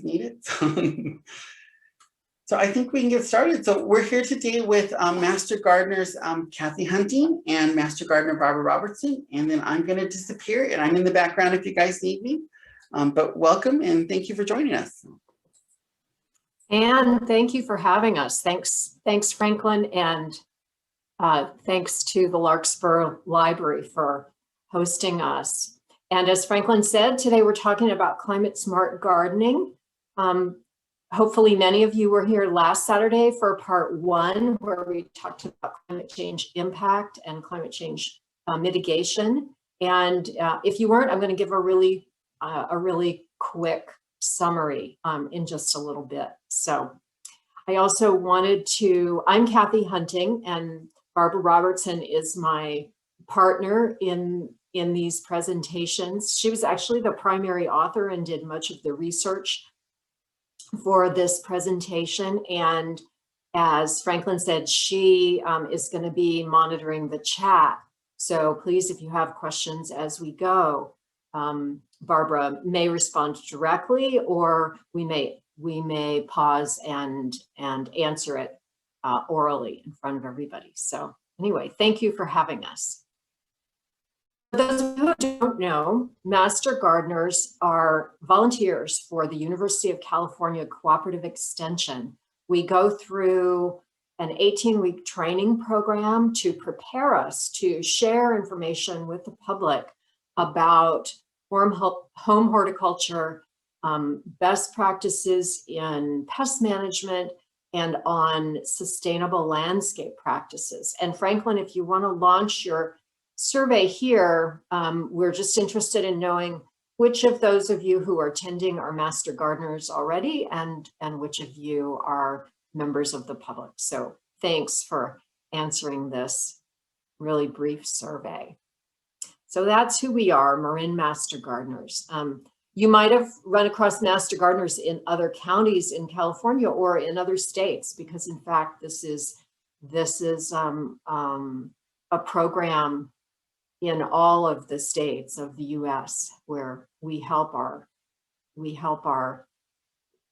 need it. So I think we can get started. So we're here today with Master Gardeners Kathy Hunting and Master Gardener Barbara Robertson, and then I'm going to disappear and I'm in the background if you guys need me. But welcome and thank you for joining us. And thank you for having us. Thanks, Franklin, and thanks to the Larkspur Library for hosting us. And as Franklin said, today we're talking about climate smart gardening. Hopefully many of you were here last Saturday for part 1, where we talked about climate change impact and climate change mitigation. And if you weren't, I'm going to give a really quick summary in just a little bit. So I also I'm Kathy Hunting, and Barbara Robertson is my partner in these presentations. She was actually the primary author and did much of the research for this presentation. And as Franklin said, she is going to be monitoring the chat. So please, if you have questions as we go, Barbara may respond directly, or we may pause and answer it orally in front of everybody. So anyway, thank you for having us. For those who don't know, Master Gardeners are volunteers for the University of California Cooperative Extension. We go through an 18-week training program to prepare us to share information with the public about home horticulture, best practices in pest management, and on sustainable landscape practices. And Franklin, if you want to launch your survey here, we're just interested in knowing which of those of you who are attending are Master Gardeners already, and which of you are members of the public. So thanks for answering this really brief survey. So that's who we are, Marin Master Gardeners. You might have run across Master Gardeners in other counties in California or in other states, because in fact, this is a program in all of the states of the US, where we help our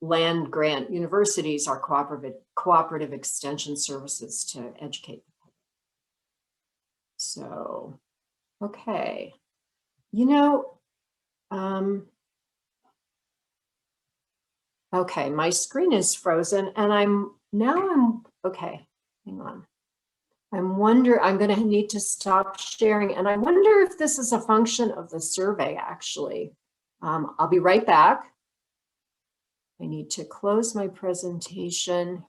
land grant universities, our cooperative extension services, to educate the public. So, okay, okay, my screen is frozen, and I'm okay, hang on. I'm going to need to stop sharing, and I wonder if this is a function of the survey, actually. I'll be right back. I need to close my presentation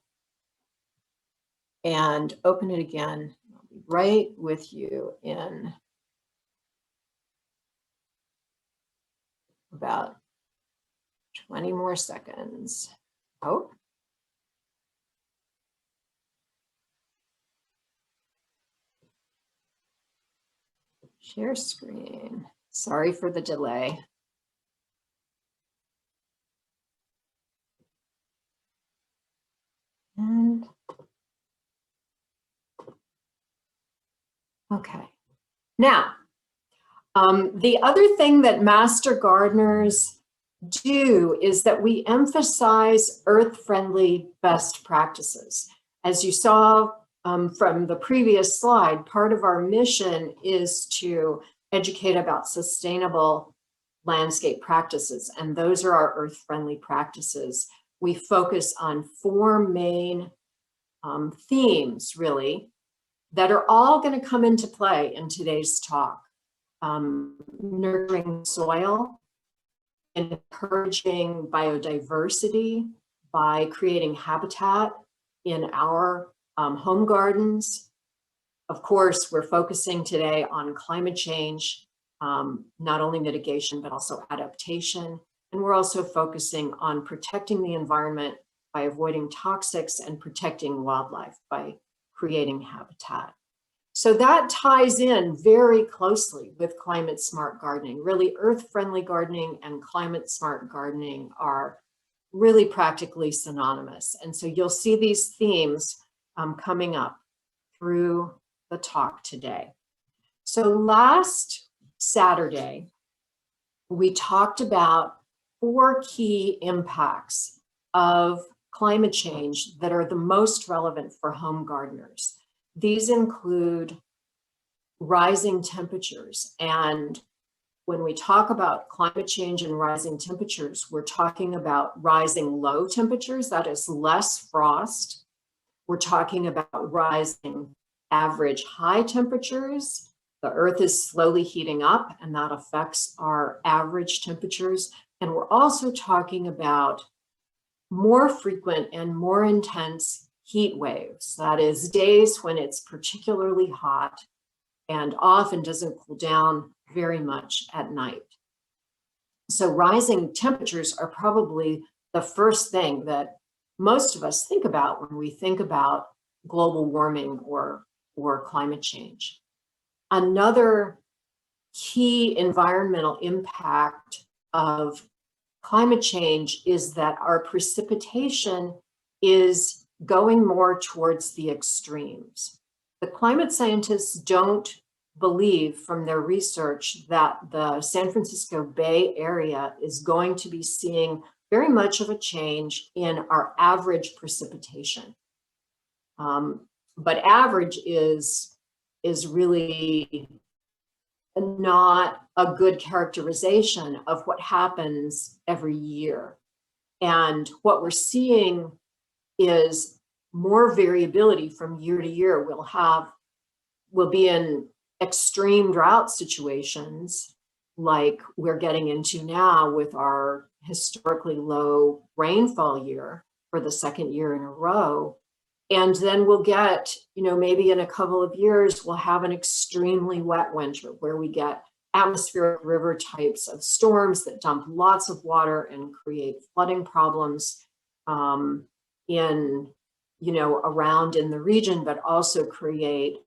and open it again. I'll be right with you in about 20 more seconds. Oh. Share screen. Sorry for the delay. And okay. Now, the other thing that Master Gardeners do is that we emphasize earth-friendly best practices. As you saw from the previous slide, part of our mission is to educate about sustainable landscape practices, and those are our earth-friendly practices. We focus on 4 main themes, really, that are all going to come into play in today's talk. Nurturing soil, encouraging biodiversity by creating habitat in our home gardens. Of course, we're focusing today on climate change, not only mitigation, but also adaptation. And we're also focusing on protecting the environment by avoiding toxics and protecting wildlife by creating habitat. So that ties in very closely with climate smart gardening. Really, earth-friendly gardening and climate smart gardening are really practically synonymous. And so you'll see these themes coming up through the talk today. So last Saturday, we talked about 4 key impacts of climate change that are the most relevant for home gardeners. These include rising temperatures. And when we talk about climate change and rising temperatures, we're talking about rising low temperatures, that is less frost. We're talking about rising average high temperatures. The earth is slowly heating up and that affects our average temperatures. And we're also talking about more frequent and more intense heat waves. That is days when it's particularly hot and often doesn't cool down very much at night. So rising temperatures are probably the first thing that most of us think about when we think about global warming or climate change. Another key environmental impact of climate change is that our precipitation is going more towards the extremes. The climate scientists don't believe from their research that the San Francisco Bay Area is going to be seeing very much of a change in our average precipitation. But average is really not a good characterization of what happens every year. And what we're seeing is more variability from year to year. We'll be in extreme drought situations like we're getting into now with our historically low rainfall year for the second year in a row. And then we'll get, maybe in a couple of years, we'll have an extremely wet winter where we get atmospheric river types of storms that dump lots of water and create flooding problems around in the region, but also create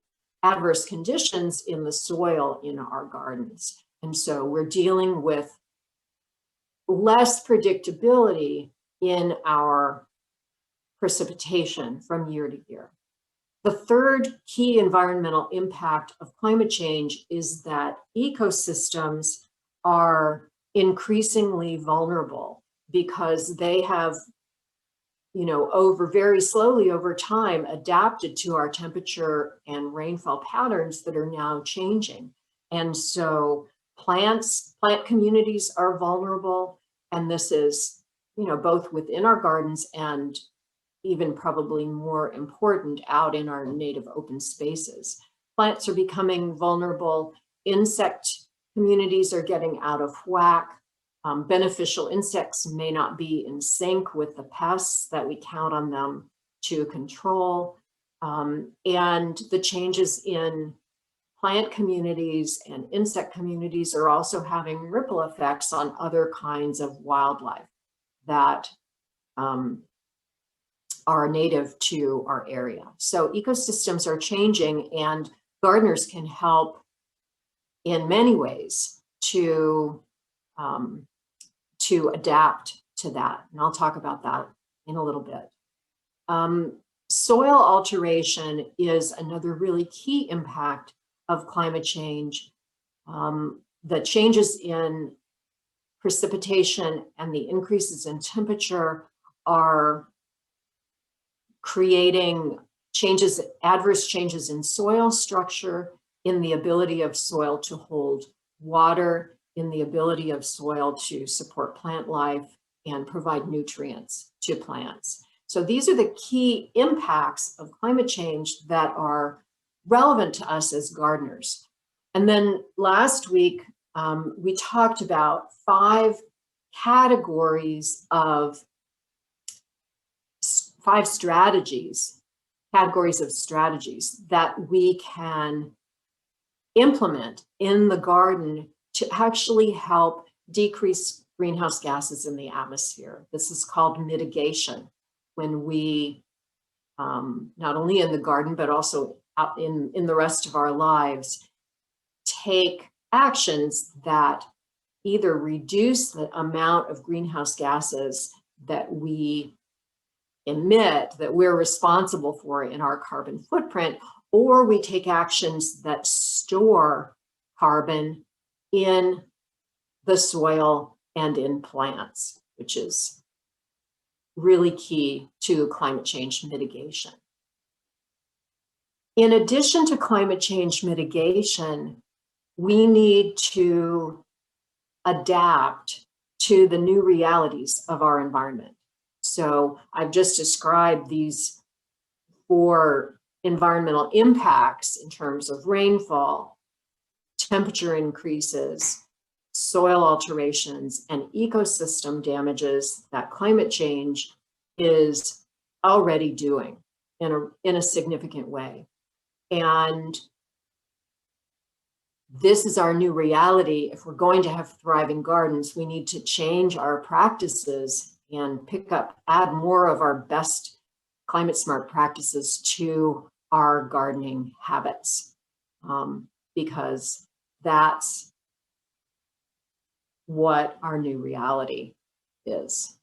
adverse conditions in the soil in our gardens. And so we're dealing with less predictability in our precipitation from year to year. The third key environmental impact of climate change is that ecosystems are increasingly vulnerable because they have, very slowly over time adapted to our temperature and rainfall patterns that are now changing. And so plant communities are vulnerable, and this is, both within our gardens and even probably more important out in our native open spaces. Plants are becoming vulnerable. Insect communities are getting out of whack. Beneficial insects may not be in sync with the pests that we count on them to control. And the changes in plant communities and insect communities are also having ripple effects on other kinds of wildlife that are native to our area. So ecosystems are changing, and gardeners can help in many ways to adapt to that. And I'll talk about that in a little bit. Soil alteration is another really key impact of climate change. The changes in precipitation and the increases in temperature are creating adverse changes in soil structure, in the ability of soil to hold water, in the ability of soil to support plant life and provide nutrients to plants. So these are the key impacts of climate change that are relevant to us as gardeners. And then last week, we talked about 5 categories of strategies that we can implement in the garden to actually help decrease greenhouse gases in the atmosphere. This is called mitigation. When we, not only in the garden, but also out in the rest of our lives, take actions that either reduce the amount of greenhouse gases that we emit, that we're responsible for in our carbon footprint, or we take actions that store carbon in the soil and in plants, which is really key to climate change mitigation. In addition to climate change mitigation, we need to adapt to the new realities of our environment. So I've just described these 4 environmental impacts in terms of rainfall, temperature increases, soil alterations, and ecosystem damages that climate change is already doing in a significant way. And this is our new reality. If we're going to have thriving gardens, we need to change our practices and add more of our best climate smart practices to our gardening habits, because that's what our new reality is.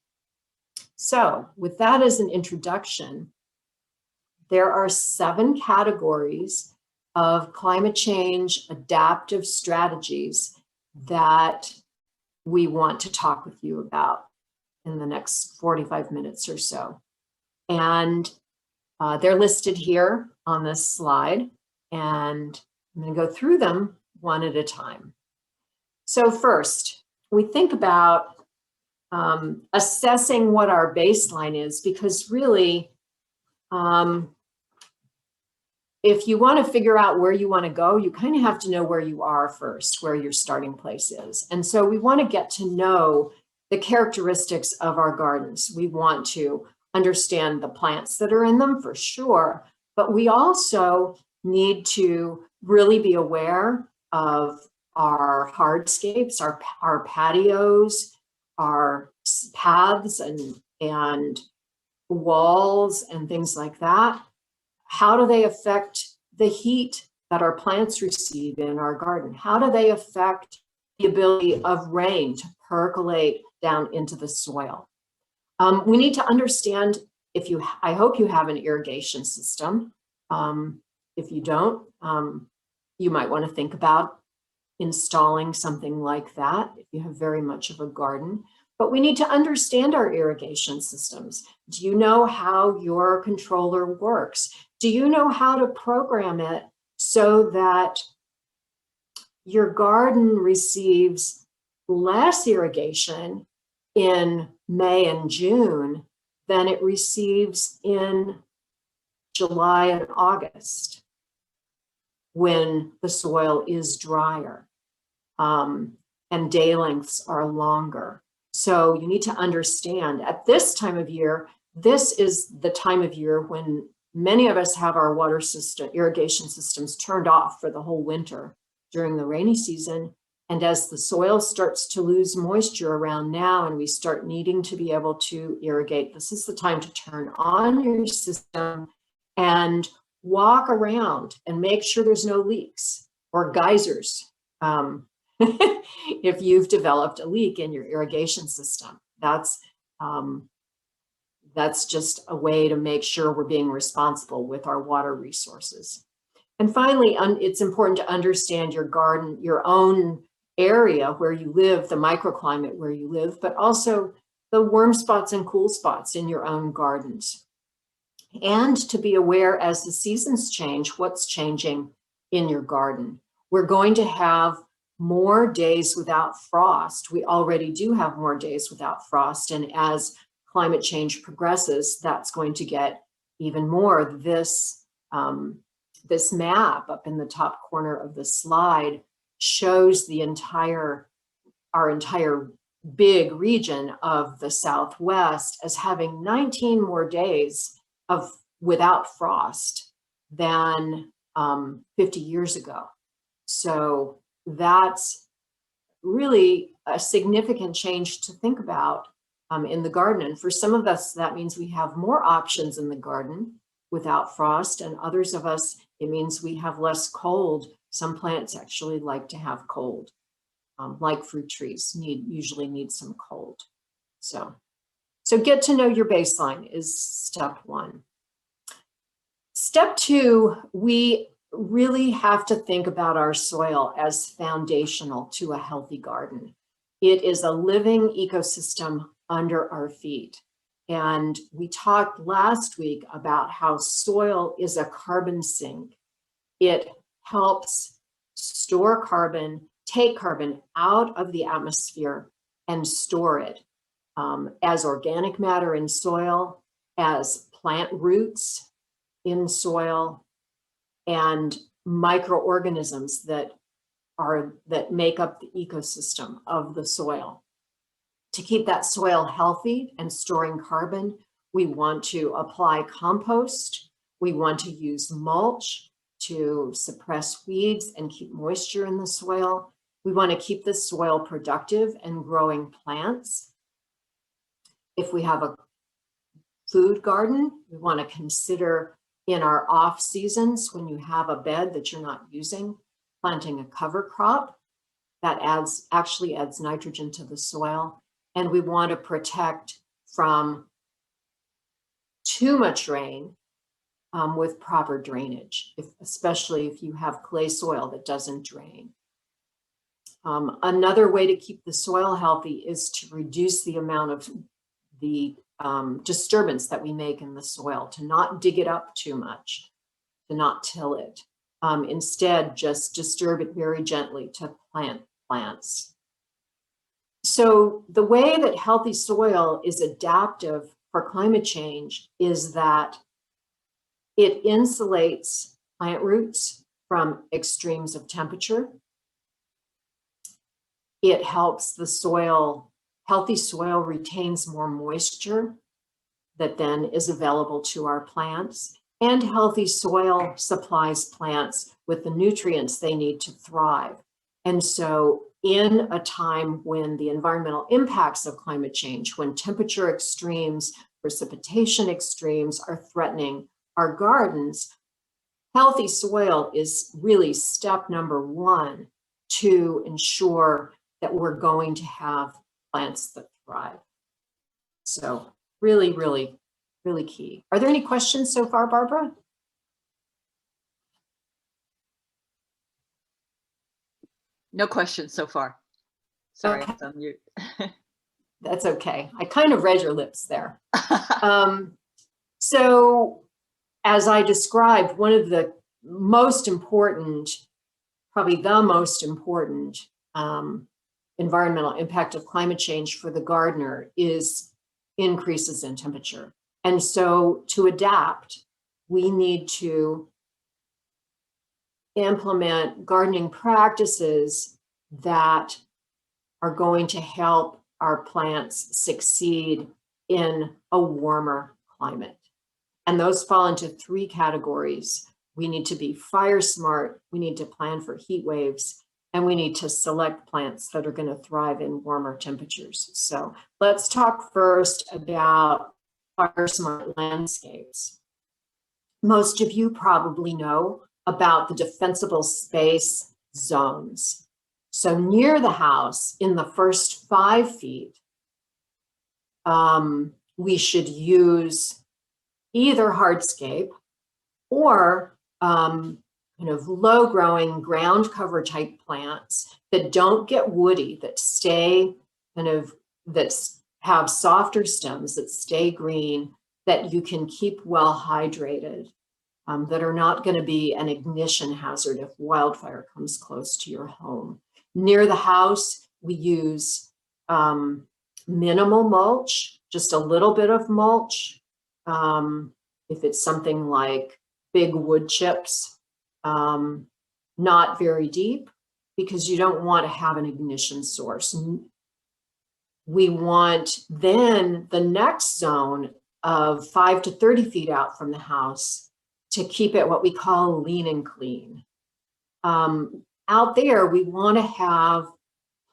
So with that as an introduction, there are 7 categories of climate change adaptive strategies that we want to talk with you about in the next 45 minutes or so. And they're listed here on this slide, and I'm going to go through them one at a time. So first, we think about assessing what our baseline is, because really, if you want to figure out where you want to go, you kind of have to know where you are first, where your starting place is. And so we want to get to know the characteristics of our gardens. We want to understand the plants that are in them for sure, but we also need to really be aware of our hardscapes, our patios, our paths and walls and things like that. How do they affect the heat that our plants receive in our garden? How do they affect the ability of rain to percolate down into the soil? We need to understand, I hope you have an irrigation system. If you don't, you might want to think about installing something like that if you have very much of a garden. But we need to understand our irrigation systems. Do you know how your controller works? Do you know how to program it so that your garden receives less irrigation in May and June than it receives in July and August, when the soil is drier and day lengths are longer? So you need to understand at this time of year, this is the time of year when many of us have our water system, irrigation systems turned off for the whole winter during the rainy season. And as the soil starts to lose moisture around now and we start needing to be able to irrigate, this is the time to turn on your system and walk around and make sure there's no leaks or geysers. If you've developed a leak in your irrigation system, that's just a way to make sure we're being responsible with our water resources. And finally, it's important to understand your garden, your own area where you live, the microclimate where you live, but also the warm spots and cool spots in your own gardens. And to be aware as the seasons change, what's changing in your garden. We're going to have more days without frost. We already do have more days without frost. And as climate change progresses, that's going to get even more. This map up in the top corner of the slide shows our entire big region of the Southwest as having 19 more days without frost than 50 years ago. So that's really a significant change to think about in the garden. And for some of us, that means we have more options in the garden without frost, and others of us, it means we have less cold. Some plants actually like to have cold, like fruit trees usually need some cold. So get to know your baseline is step 1. Step 2, we really have to think about our soil as foundational to a healthy garden. It is a living ecosystem under our feet. And we talked last week about how soil is a carbon sink. It helps store carbon, take carbon out of the atmosphere and store it as organic matter in soil, as plant roots in soil, and microorganisms that make up the ecosystem of the soil. To keep that soil healthy and storing carbon, we want to apply compost. We want to use mulch to suppress weeds and keep moisture in the soil. We want to keep the soil productive and growing plants. If we have a food garden, we want to consider in our off seasons, when you have a bed that you're not using, planting a cover crop that actually adds nitrogen to the soil. And we want to protect from too much rain with proper drainage, especially if you have clay soil that doesn't drain. Another way to keep the soil healthy is to reduce the amount of the disturbance that we make in the soil, to not dig it up too much, to not till it. Instead, just disturb it very gently to plant plants. So the way that healthy soil is adaptive for climate change is that it insulates plant roots from extremes of temperature. It helps the soil, healthy soil retains more moisture that then is available to our plants, and healthy soil supplies plants with the nutrients they need to thrive. And so in a time when the environmental impacts of climate change, when temperature extremes, precipitation extremes are threatening our gardens, healthy soil is really step number one to ensure that we're going to have plants that thrive. So really, really, really key. Are there any questions so far, Barbara? No questions so far. Sorry, Okay. it's on mute. That's okay. I kind of read your lips there. So as I described, one of the most important, probably the most important environmental impact of climate change for the gardener is increases in temperature. And so to adapt, we need to implement gardening practices that are going to help our plants succeed in a warmer climate. And those fall into three categories. We need to be fire smart, we need to plan for heat waves, and we need to select plants that are going to thrive in warmer temperatures. So let's talk first about fire smart landscapes. Most of you probably know about the defensible space zones. So near the house, in the first 5 feet, we should use either hardscape or kind of low growing ground cover type plants that don't get woody, that stay that have softer stems, that stay green, that you can keep well hydrated, that are not going to be an ignition hazard if wildfire comes close to your home. Near the house, we use minimal mulch, just a little bit of mulch. If it's something like big wood chips, not very deep, because you don't want to have an ignition source. We want then the next zone of 5 to 30 feet out from the house to keep it what we call lean and clean. Out there, we want to have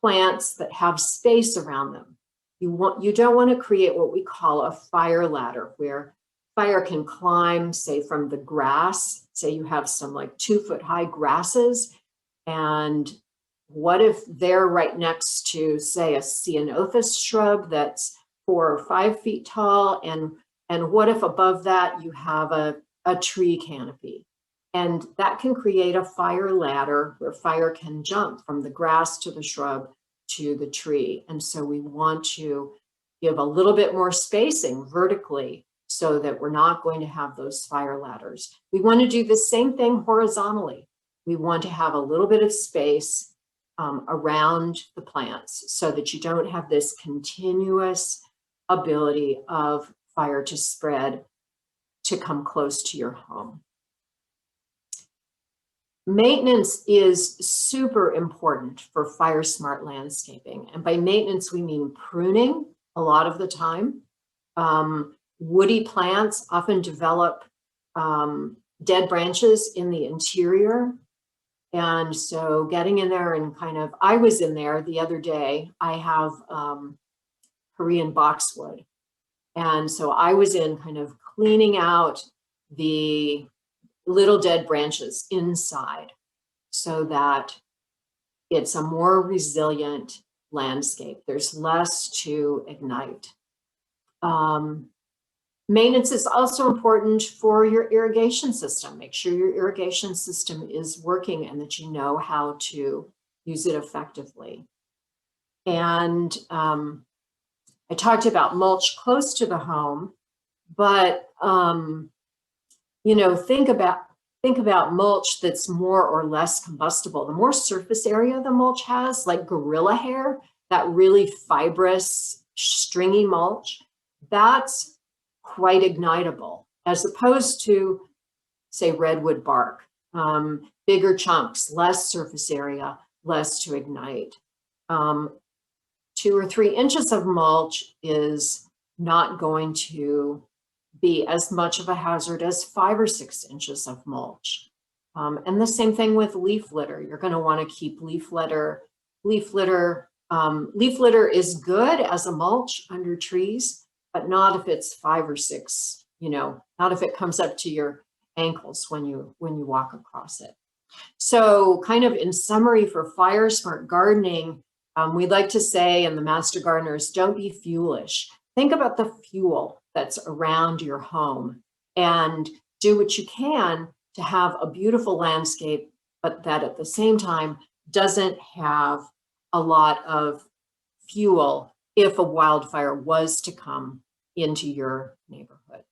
plants that have space around them. You don't want to create what we call a fire ladder, where fire can climb, say, from the grass. Say you have some like 2-foot high grasses, and what if they're right next to, say, a ceanothus shrub that's 4 or 5 feet tall, and what if above that you have a tree canopy? And that can create a fire ladder where fire can jump from the grass to the shrub to the tree. And so we want to give a little bit more spacing vertically so that we're not going to have those fire ladders. We want to do the same thing horizontally. We want to have a little bit of space around the plants so that you don't have this continuous ability of fire to spread to come close to your home. Maintenance is super important for fire smart landscaping. And by maintenance, we mean pruning a lot of the time. Woody plants often develop dead branches in the interior. And so getting in there and I was in there the other day. I have Korean boxwood. And so I was in cleaning out the little dead branches inside so that it's a more resilient landscape. There's less to ignite. Maintenance is also important for your irrigation system. Make sure your irrigation system is working and that you know how to use it effectively. And I talked about mulch close to the home, but think about mulch that's more or less combustible. The more surface area the mulch has, like gorilla hair, that really fibrous, stringy mulch, that's quite ignitable, as opposed to, say, redwood bark. Bigger chunks, less surface area, less to ignite. 2 or 3 inches of mulch is not going to be as much of a hazard as 5 or 6 inches of mulch. And the same thing with leaf litter. You're going to want to keep leaf litter. Leaf litter is good as a mulch under trees, but not if it's 5 or 6, not if it comes up to your ankles when you walk across it. So in summary for fire smart gardening, we'd like to say in the Master Gardeners, don't be foolish. Think about the fuel that's around your home and do what you can to have a beautiful landscape, but that at the same time doesn't have a lot of fuel if a wildfire was to come into your neighborhood.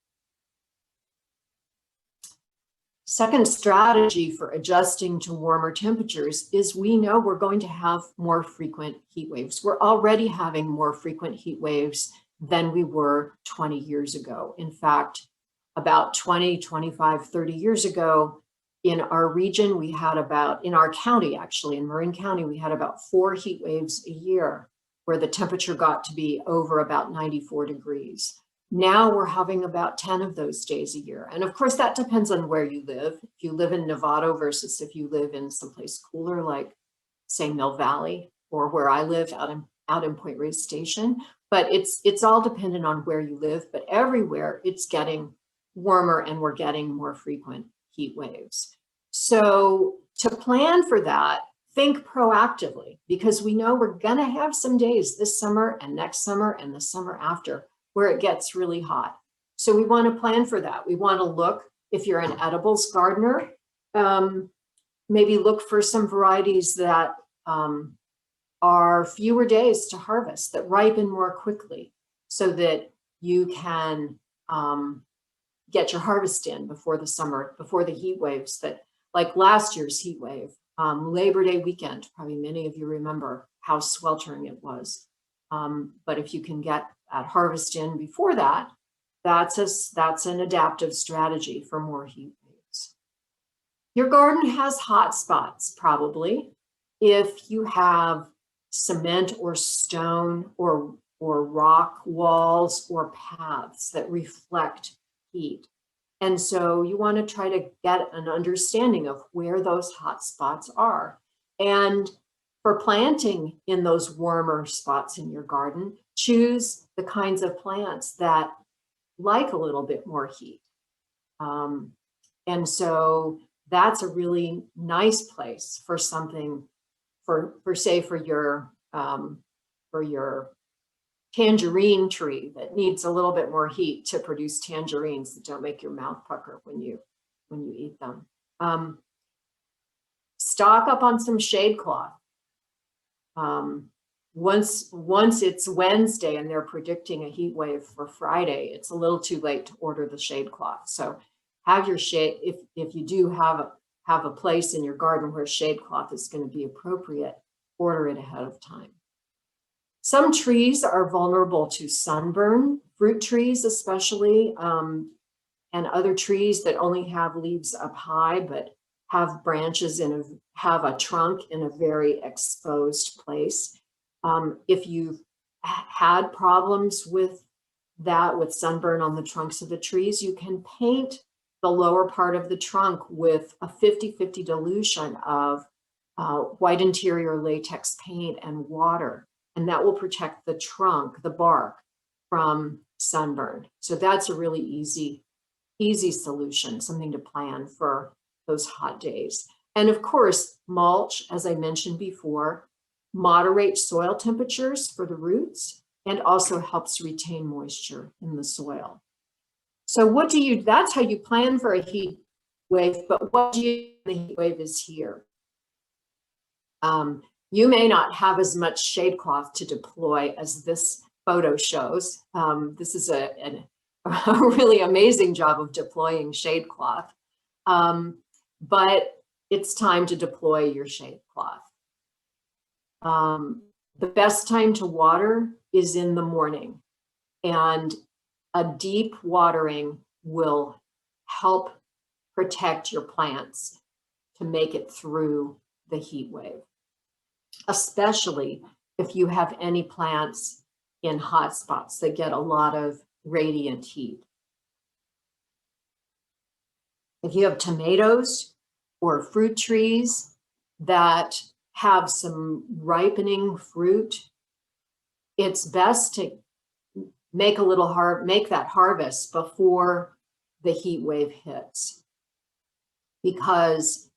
Second strategy for adjusting to warmer temperatures is we know we're going to have more frequent heat waves. We're already having more frequent heat waves than we were 20 years ago. In fact, about 20, 25, 30 years ago, in our region, we had in our county, actually, in Marin County, we had about 4 heat waves a year where the temperature got to be over about 94 degrees. Now we're having about 10 of those days a year. And of course, that depends on where you live. If you live in Novato versus if you live in someplace cooler, like say Mill Valley, or where I live out in Point Reyes Station. But it's all dependent on where you live, but everywhere it's getting warmer and we're getting more frequent heat waves. So to plan for that, think proactively, because we know we're gonna have some days this summer and next summer and the summer after where it gets really hot. So we want to plan for that. We want to look, if you're an edibles gardener, maybe look for some varieties that are fewer days to harvest, that ripen more quickly, so that you can get your harvest in before the summer, before the heat waves that, like last year's heat wave, Labor Day weekend, probably many of you remember how sweltering it was. But if you can get that harvest in before that, that's an adaptive strategy for more heat waves. Your garden has hot spots, probably. If you have cement or stone or rock walls or paths that reflect heat. And so you want to try to get an understanding of where those hot spots are. And for planting in those warmer spots in your garden, choose the kinds of plants that like a little bit more heat. And so that's a really nice place for something, for your tangerine tree that needs a little bit more heat to produce tangerines that don't make your mouth pucker when you eat them. Stock up on some shade cloth. once it's Wednesday and they're predicting a heat wave for Friday, it's a little too late to order the shade cloth. So have your shade, if you do have a place in your garden where shade cloth is going to be appropriate, order it ahead of time. Some trees are vulnerable to sunburn, fruit trees especially, and other trees that only have leaves up high but have branches have a trunk in a very exposed place. If you've had problems with that, with sunburn on the trunks of the trees, you can paint the lower part of the trunk with a 50-50 dilution of white interior latex paint and water, and that will protect the trunk, the bark, from sunburn. So that's a really easy solution, something to plan for those hot days. And of course, mulch, as I mentioned before, moderates soil temperatures for the roots and also helps retain moisture in the soil. So that's how you plan for a heat wave, but what do you do when the heat wave is here? You may not have as much shade cloth to deploy as this photo shows. This is a really amazing job of deploying shade cloth, but it's time to deploy your shade cloth. The best time to water is in the morning, and a deep watering will help protect your plants to make it through the heat wave, especially if you have any plants in hot spots that get a lot of radiant heat. If you have tomatoes or fruit trees that have some ripening fruit, it's best to make that harvest before the heat wave hits, because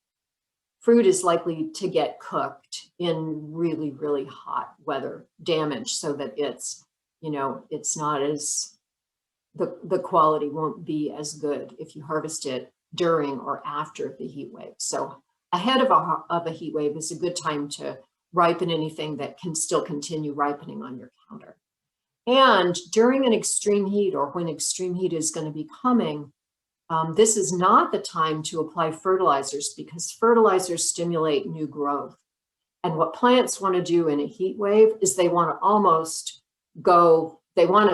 fruit is likely to get cooked in really, really hot weather, damaged, so that it's not as, the quality won't be as good if you harvest it during or after the heat wave. So ahead of a heat wave is a good time to ripen anything that can still continue ripening on your counter. And during an extreme heat, or when extreme heat is going to be coming, this is not the time to apply fertilizers, because fertilizers stimulate new growth. And what plants want to do in a heat wave is they want to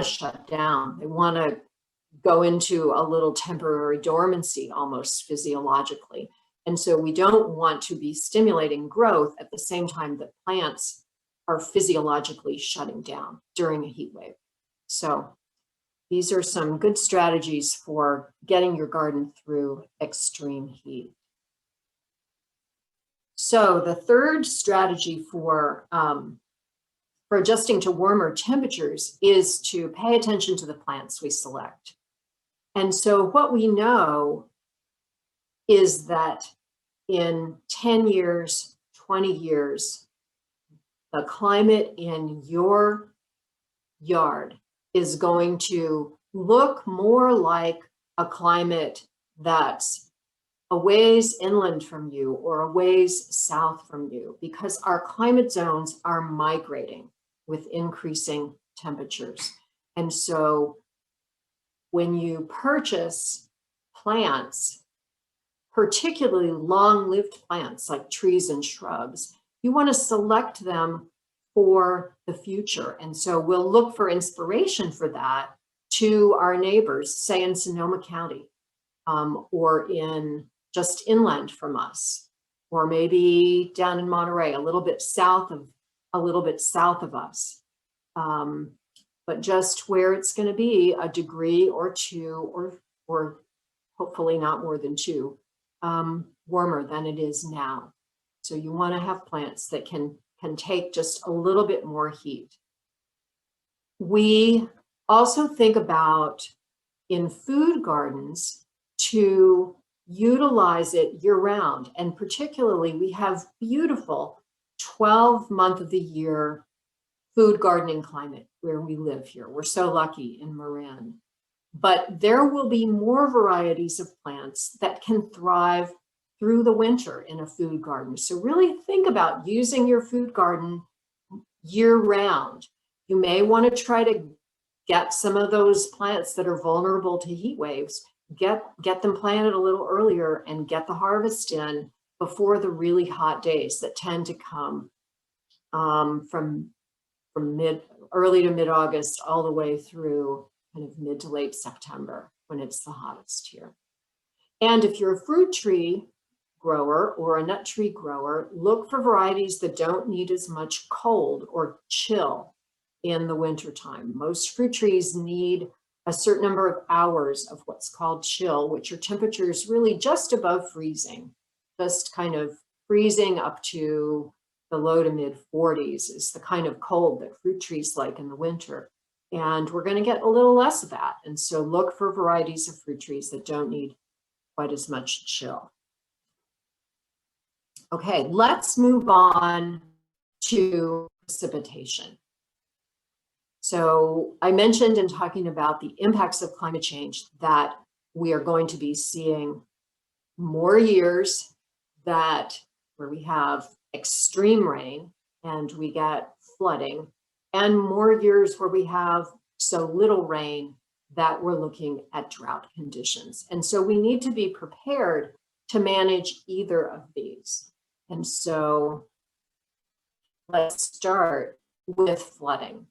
shut down. They want to go into a little temporary dormancy, almost physiologically. And so we don't want to be stimulating growth at the same time that plants are physiologically shutting down during a heat wave. So these are some good strategies for getting your garden through extreme heat. So the third strategy for adjusting to warmer temperatures is to pay attention to the plants we select. And so what we know is that in 10 years, 20 years, the climate in your yard is going to look more like a climate that's a ways inland from you or a ways south from you, because our climate zones are migrating with increasing temperatures. And so when you purchase plants, particularly long-lived plants like trees and shrubs, you want to select them for the future. And so we'll look for inspiration for that to our neighbors, say in Sonoma County, or in just inland from us, or maybe down in Monterey, a little bit south of us. But just where it's going to be a degree or two, or hopefully not more than 2, warmer than it is now. So you want to have plants that can take just a little bit more heat. We also think about, in food gardens, to utilize it year-round. And particularly, we have beautiful 12-month of the year food gardening climate where we live here. We're so lucky in Marin. But there will be more varieties of plants that can thrive through the winter in a food garden. So really think about using your food garden year round. You may want to try to get some of those plants that are vulnerable to heat waves, get them planted a little earlier and get the harvest in before the really hot days that tend to come from early to mid-August all the way through kind of mid to late September when it's the hottest here. And if you're a fruit tree grower or a nut tree grower, look for varieties that don't need as much cold or chill in the wintertime. Most fruit trees need a certain number of hours of what's called chill, which are temperatures really just above freezing, just kind of freezing up to the low to mid 40s is the kind of cold that fruit trees like in the winter. And we're going to get a little less of that. And so look for varieties of fruit trees that don't need quite as much chill. Okay, let's move on to precipitation. So I mentioned in talking about the impacts of climate change that we are going to be seeing more years where we have extreme rain and we get flooding, and more years where we have so little rain that we're looking at drought conditions. And so we need to be prepared to manage either of these. And so let's start with flooding.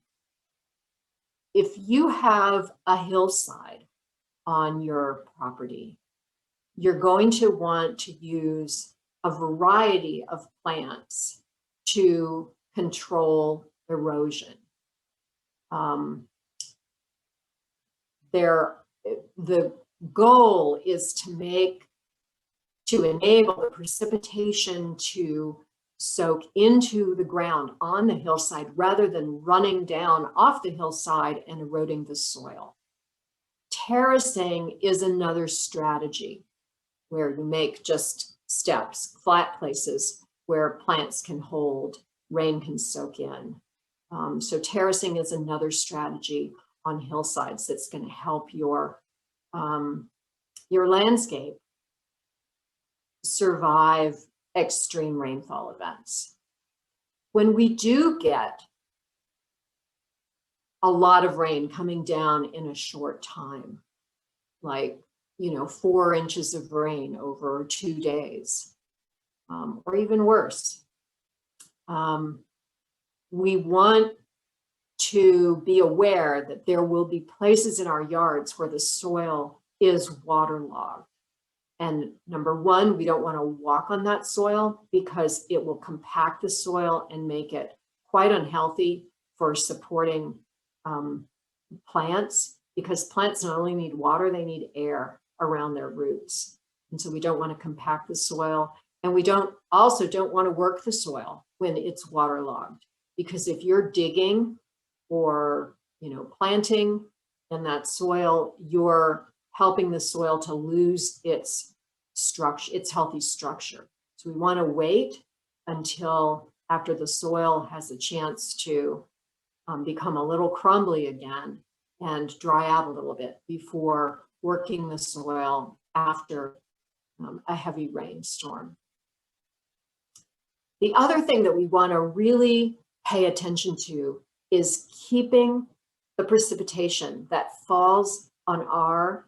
If you have a hillside on your property, you're going to want to use a variety of plants to control erosion. The goal is to enable the precipitation to soak into the ground on the hillside rather than running down off the hillside and eroding the soil. Terracing is another strategy where you make just steps, flat places where plants can hold, rain can soak in. So terracing is another strategy on hillsides that's going to help your landscape survive extreme rainfall events. When we do get a lot of rain coming down in a short time, like 4 inches of rain over 2 days, or even worse, we want to be aware that there will be places in our yards where the soil is waterlogged. And number one, we don't want to walk on that soil because it will compact the soil and make it quite unhealthy for supporting plants, because plants not only need water, they need air around their roots. And so we don't want to compact the soil. And we also don't want to work the soil when it's waterlogged, because if you're digging or planting in that soil, you're helping the soil to lose its structure, its healthy structure. So we want to wait until after the soil has a chance to become a little crumbly again and dry out a little bit before working the soil after a heavy rainstorm. The other thing that we want to really pay attention to is keeping the precipitation that falls on our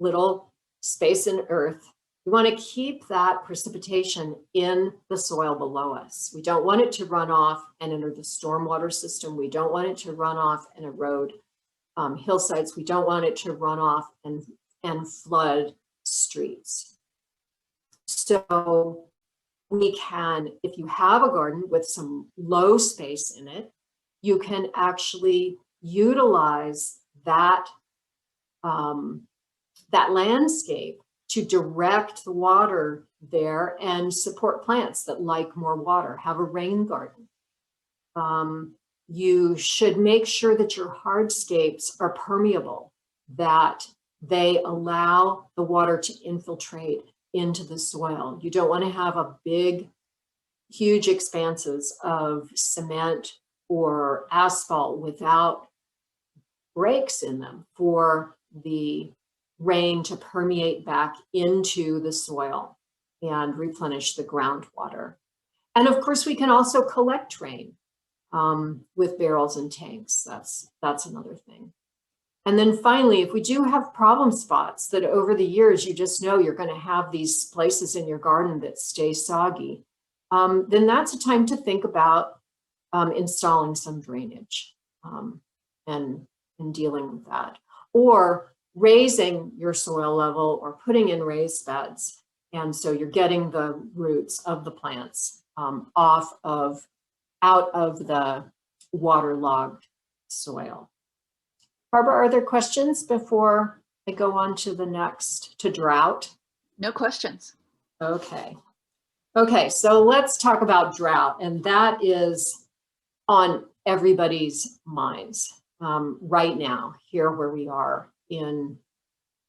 little space in earth. We want to keep that precipitation in the soil below us. We don't want it to run off and enter the stormwater system. We don't want it to run off and erode hillsides. We don't want it to run off and flood streets. So we can, if you have a garden with some low space in it, you can actually utilize that landscape to direct the water there and support plants that like more water. Have a rain garden. You should make sure that your hardscapes are permeable, that they allow the water to infiltrate into the soil. You don't want to have a big, huge expanses of cement or asphalt without breaks in them for the rain to permeate back into the soil and replenish the groundwater. And of course, we can also collect rain. with barrels and tanks. That's another thing. And then finally, if we do have problem spots that over the years, you just know you're going to have these places in your garden that stay soggy, then that's a time to think about installing some drainage and dealing with that. Or raising your soil level or putting in raised beds. And so you're getting the roots of the plants out of the waterlogged soil. Barbara, are there questions before I go on to the next, to drought? No questions. Okay. Okay, so let's talk about drought, and that is on everybody's minds right now, here where we are in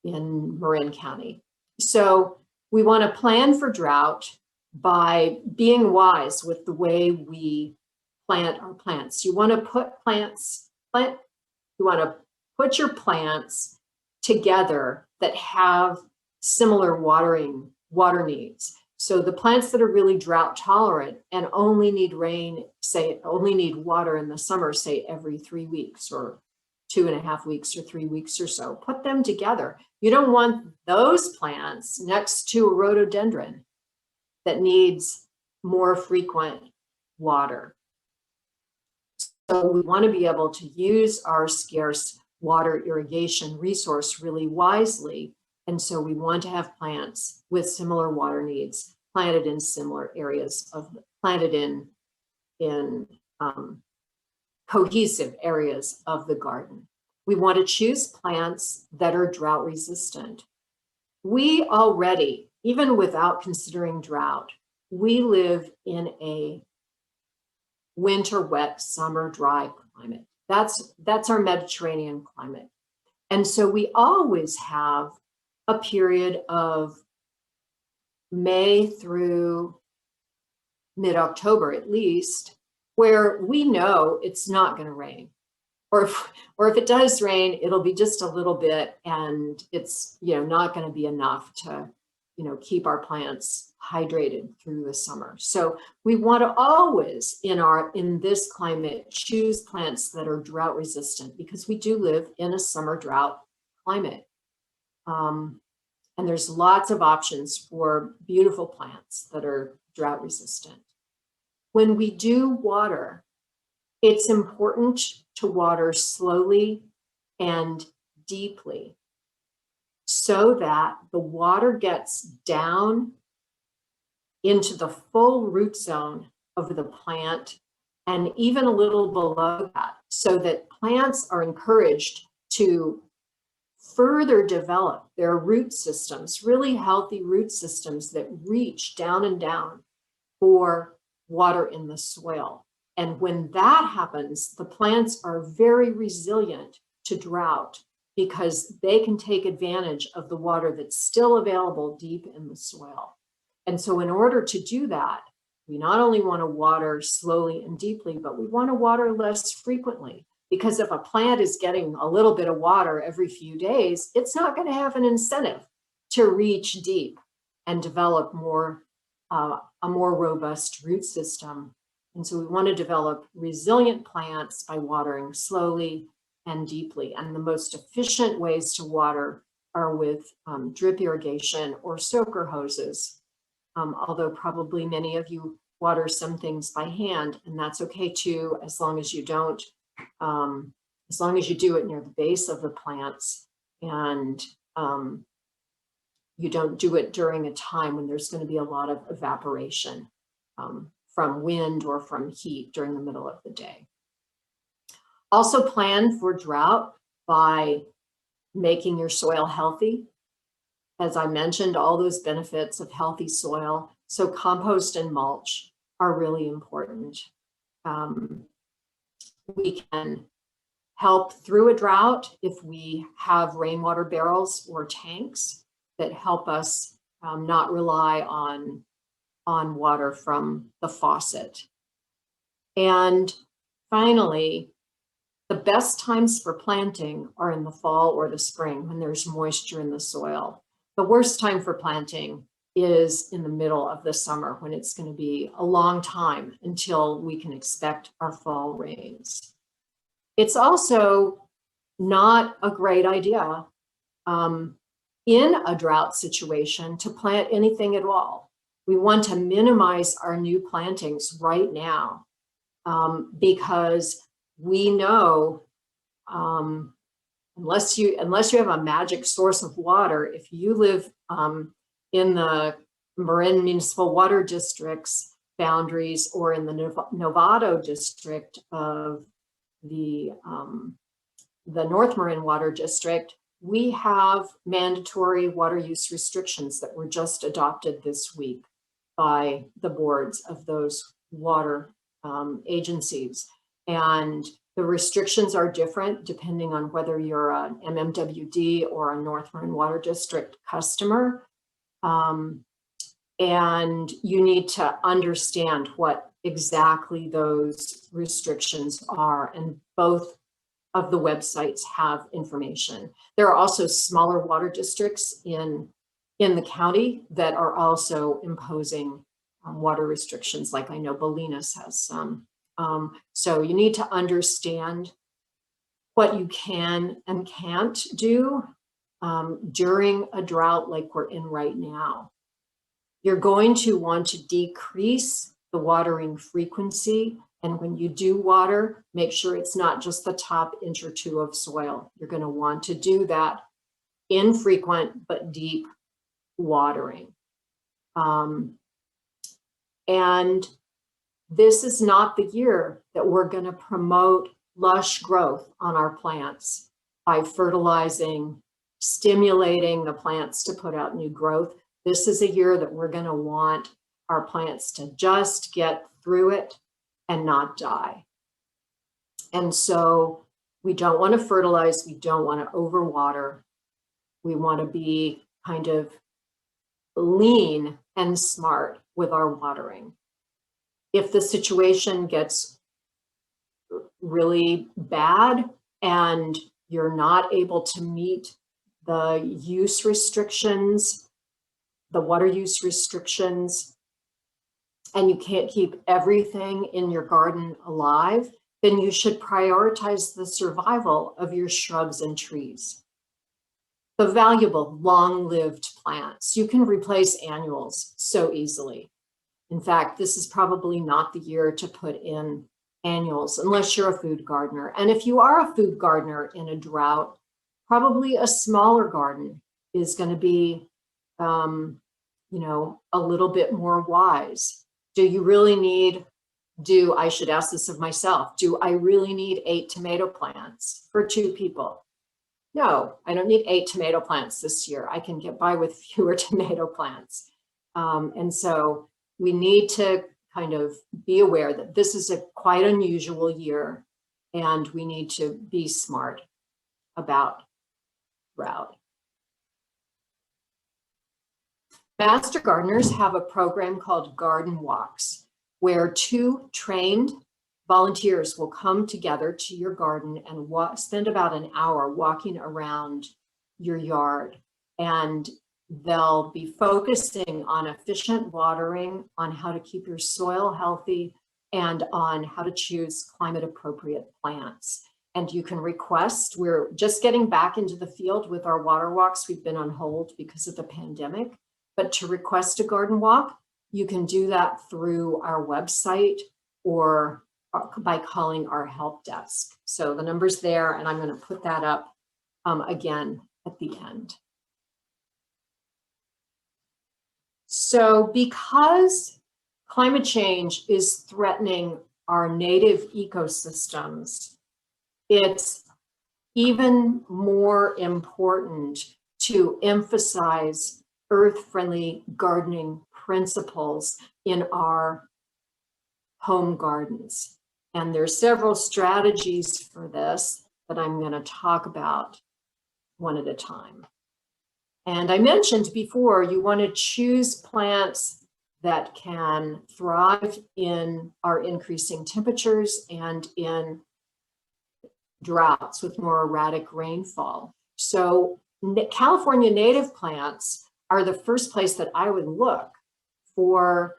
Marin County. So we want to plan for drought by being wise with the way we plant our plants. You want to put your plants together that have similar water needs. So the plants that are really drought tolerant and only need rain, say only need water in the summer, say every 3 weeks or 2.5 weeks or 3 weeks or so, put them together. You don't want those plants next to a rhododendron that needs more frequent water. So we want to be able to use our scarce water irrigation resource really wisely. And so we want to have plants with similar water needs planted in similar areas planted in cohesive areas of the garden. We want to choose plants that are drought resistant. We already, even without considering drought, we live in a winter wet, summer dry climate. That's our Mediterranean climate. And so we always have a period of May through mid-October at least, where we know it's not going to rain. Or if it does rain, it'll be just a little bit, and it's not going to be enough to keep our plants hydrated through the summer. So we want to always in this climate choose plants that are drought resistant, because we do live in a summer drought climate. And there's lots of options for beautiful plants that are drought resistant. When we do water, it's important to water slowly and deeply so that the water gets down into the full root zone of the plant and even a little below that, so that plants are encouraged to further develop their root systems, really healthy root systems that reach down and down for water in the soil. And when that happens, the plants are very resilient to drought because they can take advantage of the water that's still available deep in the soil. And so in order to do that, we not only want to water slowly and deeply, but we want to water less frequently. Because if a plant is getting a little bit of water every few days, it's not going to have an incentive to reach deep and develop a more robust root system. And so we want to develop resilient plants by watering slowly and deeply. And the most efficient ways to water are with drip irrigation or soaker hoses. Although probably many of you water some things by hand, and that's okay too, as long as you don't, as long as you do it near the base of the plants, and you don't do it during a time when there's going to be a lot of evaporation from wind or from heat during the middle of the day. Also plan for drought by making your soil healthy. As I mentioned, all those benefits of healthy soil. So compost and mulch are really important. We can help through a drought if we have rainwater barrels or tanks that help us not rely on water from the faucet. And finally, the best times for planting are in the fall or the spring when there's moisture in the soil. The worst time for planting is in the middle of the summer, when it's going to be a long time until we can expect our fall rains. It's also not a great idea in a drought situation to plant anything at all. We want to minimize our new plantings right now because we know unless you have a magic source of water, if you live in the Marin Municipal Water District's boundaries or in the Novato district of the North Marin Water District, we have mandatory water use restrictions that were just adopted this week by the boards of those water agencies. And the restrictions are different depending on whether you're an MMWD or a North Marin Water District customer. And you need to understand what exactly those restrictions are, and both of the websites have information. There are also smaller water districts in the county that are also imposing water restrictions, like I know Bolinas has some. So you need to understand what you can and can't do during a drought like we're in right now. You're going to want to decrease the watering frequency. And when you do water, make sure it's not just the top inch or two of soil. You're going to want to do that infrequent but deep watering. And this is not the year that we're going to promote lush growth on our plants by fertilizing, stimulating the plants to put out new growth. This is a year that we're going to want our plants to just get through it and not die. And so we don't want to fertilize, we don't want to overwater. We want to be kind of lean and smart with our watering. If the situation gets really bad and you're not able to meet the use restrictions, the water use restrictions, and you can't keep everything in your garden alive, then you should prioritize the survival of your shrubs and trees. The valuable long-lived plants. You can replace annuals so easily. In fact, this is probably not the year to put in annuals unless you're a food gardener. And if you are a food gardener in a drought, probably a smaller garden is going to be, a little bit more wise. Do you really need, I should ask this of myself, do I really need 8 tomato plants for 2 people? No, I don't need 8 tomato plants this year. I can get by with fewer tomato plants. And so we need to kind of be aware that this is a quite unusual year, and we need to be smart about drought. Master gardeners have a program called Garden Walks, where 2 trained volunteers will come together to your garden and spend about an hour walking around your yard. And they'll be focusing on efficient watering, on how to keep your soil healthy, and on how to choose climate appropriate plants. And you can request, we're just getting back into the field with our water walks. We've been on hold because of the pandemic, but to request a garden walk, you can do that through our website or by calling our help desk. So the number's there, and I'm going to put that up again at the end. So because climate change is threatening our native ecosystems, it's even more important to emphasize earth-friendly gardening principles in our home gardens. And there's several strategies for this that I'm going to talk about one at a time. And I mentioned before, you want to choose plants that can thrive in our increasing temperatures and in droughts with more erratic rainfall. So California native plants are the first place that I would look for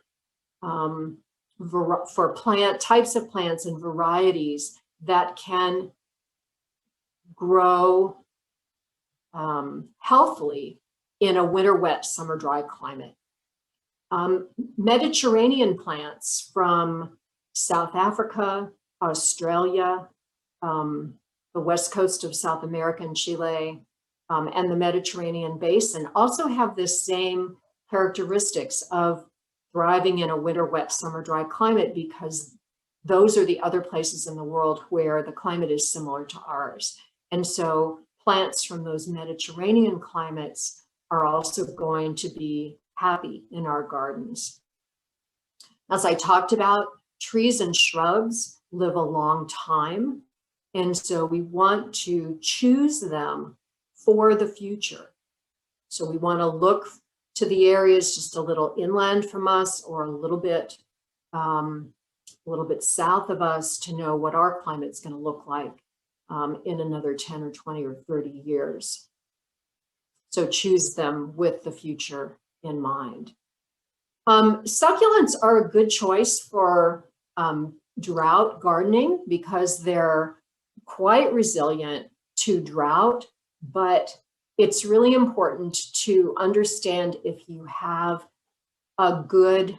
plant types of plants and varieties that can grow healthily in a winter wet, summer dry climate. Mediterranean plants from South Africa, Australia, the west coast of South America and Chile, and the Mediterranean basin also have this same characteristics of thriving in a winter wet, summer dry climate, because those are the other places in the world where the climate is similar to ours. And so plants from those Mediterranean climates are also going to be happy in our gardens. As I talked about, trees and shrubs live a long time. And so we want to choose them for the future. So we want to look to the areas just a little inland from us, or a little bit south of us, to know what our climate's going to look like in another 10 or 20 or 30 years. So choose them with the future in mind. Succulents are a good choice for drought gardening because they're quite resilient to drought, but it's really important to understand if you have a good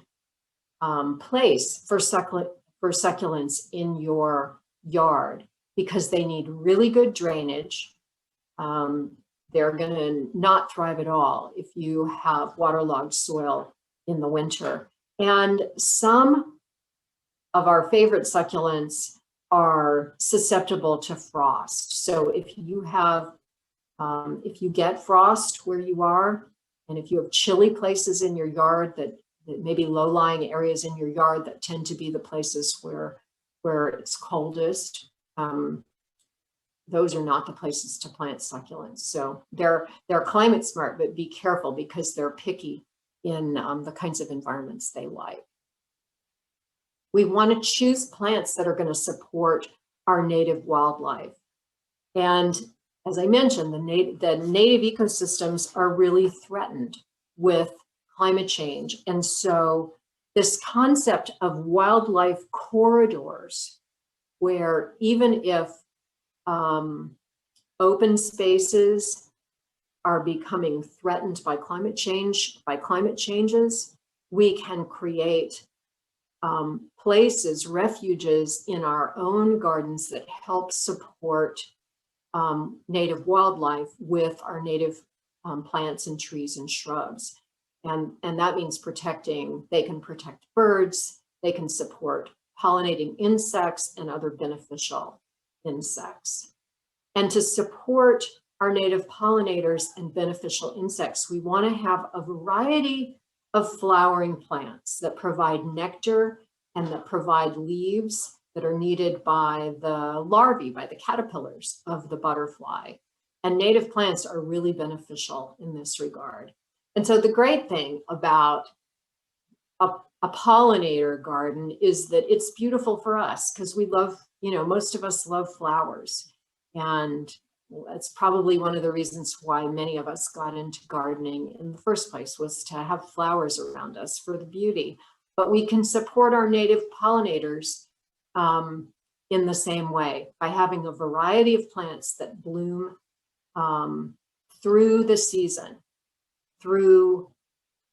place for succulents in your yard, because they need really good drainage. They're going to not thrive at all if you have waterlogged soil in the winter. And some of our favorite succulents are susceptible to frost. So if you have, if you get frost where you are, and if you have chilly places in your yard, that maybe low-lying areas in your yard that tend to be the places where it's coldest, those are not the places to plant succulents. So they're climate smart, but be careful because they're picky in the kinds of environments they like. We want to choose plants that are going to support our native wildlife. And as I mentioned, the native ecosystems are really threatened with climate change. And so this concept of wildlife corridors, where even if open spaces are becoming threatened by climate changes, we can create places, refuges in our own gardens that help support native wildlife with our native plants and trees and shrubs. And that means they can protect birds, they can support pollinating insects and other beneficial insects. And to support our native pollinators and beneficial insects, we want to have a variety of flowering plants that provide nectar and that provide leaves that are needed by the larvae, by the caterpillars of the butterfly. And native plants are really beneficial in this regard. And so the great thing about a pollinator garden is that it's beautiful for us because we love, most of us love flowers. And that's probably one of the reasons why many of us got into gardening in the first place, was to have flowers around us for the beauty. But we can support our native pollinators in the same way by having a variety of plants that bloom through the season, through